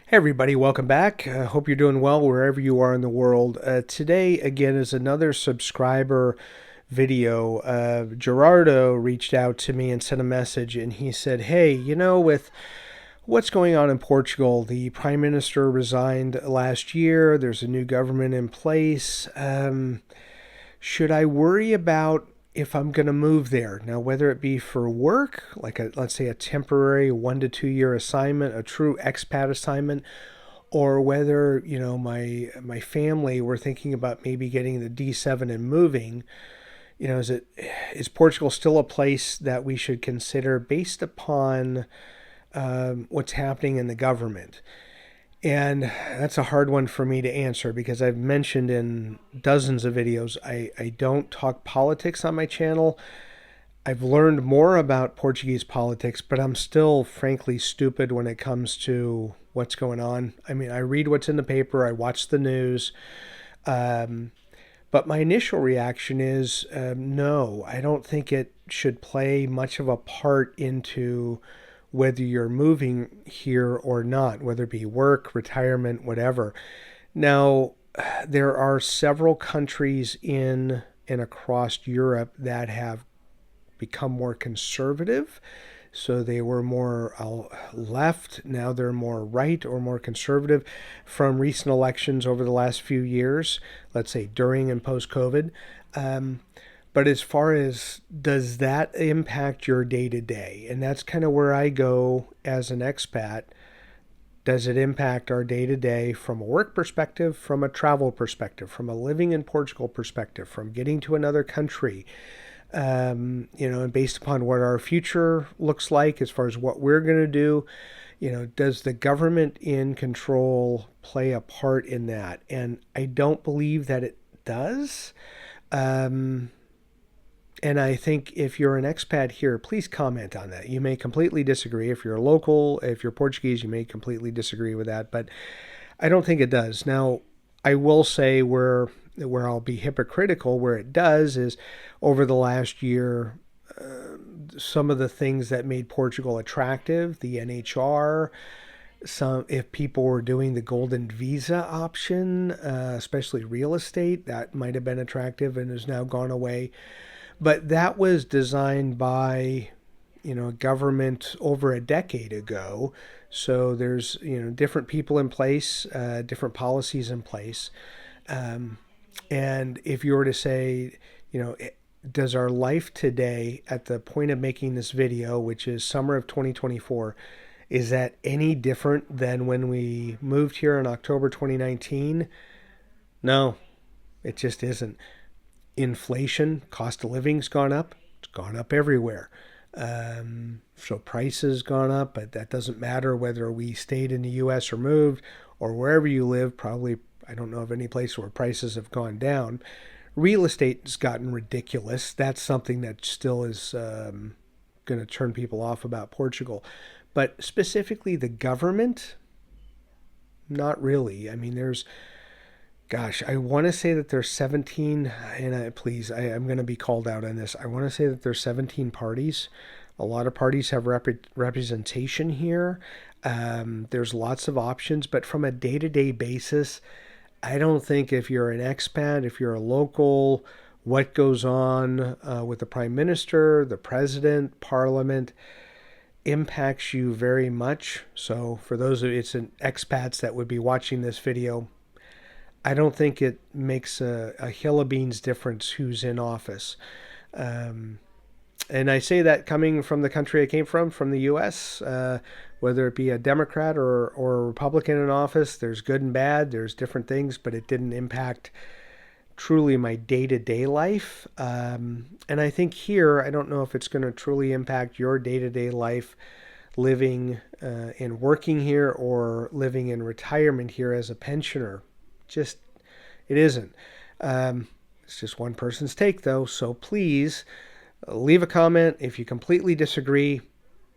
Hey everybody, welcome back. Hope you're doing well wherever you are in the world. Today, again, is another subscriber video. Gerardo reached out to me and sent a message, and he said, hey, with what's going on in Portugal, the prime minister resigned last year, there's a new government in place. Should I worry about if I'm going to move there? Now, whether it be for work, like let's say a temporary 1 to 2 year assignment, a true expat assignment, or whether, my family were thinking about maybe getting the D7 and moving. Is Portugal still a place that we should consider based upon what's happening in the government? And that's a hard one for me to answer because I've mentioned in dozens of videos, I don't talk politics on my channel. I've learned more about Portuguese politics, but I'm still frankly stupid when it comes to what's going on. I mean, I read what's in the paper, I watch the news, but my initial reaction is no, I don't think it should play much of a part into whether you're moving here or not, whether it be work, retirement, whatever. Now, there are several countries in and across Europe that have become more conservative. So they were more left. Now they're more right or more conservative from recent elections over the last few years, let's say during and post COVID. But as far as does that impact your day to day? And that's kind of where I go as an expat. Does it impact our day to day from a work perspective, from a travel perspective, from a living in Portugal perspective, from getting to another country? And based upon what our future looks like as far as what we're going to do, does the government in control play a part in that? And I don't believe that it does. And I think if you're an expat here, please comment on that. You may completely disagree. If you're a local, if you're Portuguese, you may completely disagree with that. But I don't think it does. Now, I will say where I'll be hypocritical, where it does, is over the last year, some of the things that made Portugal attractive, the NHR, if people were doing the golden visa option, especially real estate, that might have been attractive and has now gone away. But that was designed by, a government over a decade ago. So there's, different people in place, different policies in place. And if you were to say, does our life today at the point of making this video, which is summer of 2024, is that any different than when we moved here in October 2019? No, it just isn't. Inflation, cost of living's gone up. It's gone up everywhere. So prices gone up, but that doesn't matter whether we stayed in the U.S. or moved or wherever you live. Probably, I don't know of any place where prices have gone down. Real estate has gotten ridiculous. That's something that still is going to turn people off about Portugal. But specifically the government, not really. I mean, I want to say that there's 17, and I'm going to be called out on this. I want to say that there's 17 parties. A lot of parties have representation here. There's lots of options, but from a day-to-day basis, I don't think if you're an expat, if you're a local, what goes on with the prime minister, the president, parliament, impacts you very much. So for those of it's an expats that would be watching this video, I don't think it makes a hill of beans difference who's in office. And I say that coming from the country I came from the U.S., whether it be a Democrat or a Republican in office, there's good and bad, there's different things, but it didn't impact truly my day-to-day life. And I think here, I don't know if it's going to truly impact your day-to-day life living and working here or living in retirement here as a pensioner. Just, it isn't. It's just one person's take, though. So please leave a comment. If you completely disagree,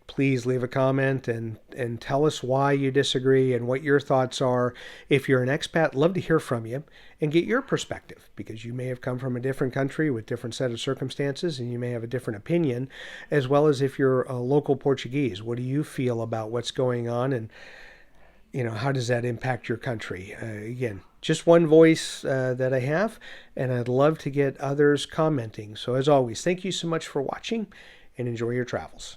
please leave a comment and tell us why you disagree and what your thoughts are. If you're an expat, love to hear from you and get your perspective, because you may have come from a different country with different set of circumstances and you may have a different opinion, as well as if you're a local Portuguese. What do you feel about what's going on? And how does that impact your country? Again, just one voice that I have, and I'd love to get others commenting. So as always, thank you so much for watching, and enjoy your travels.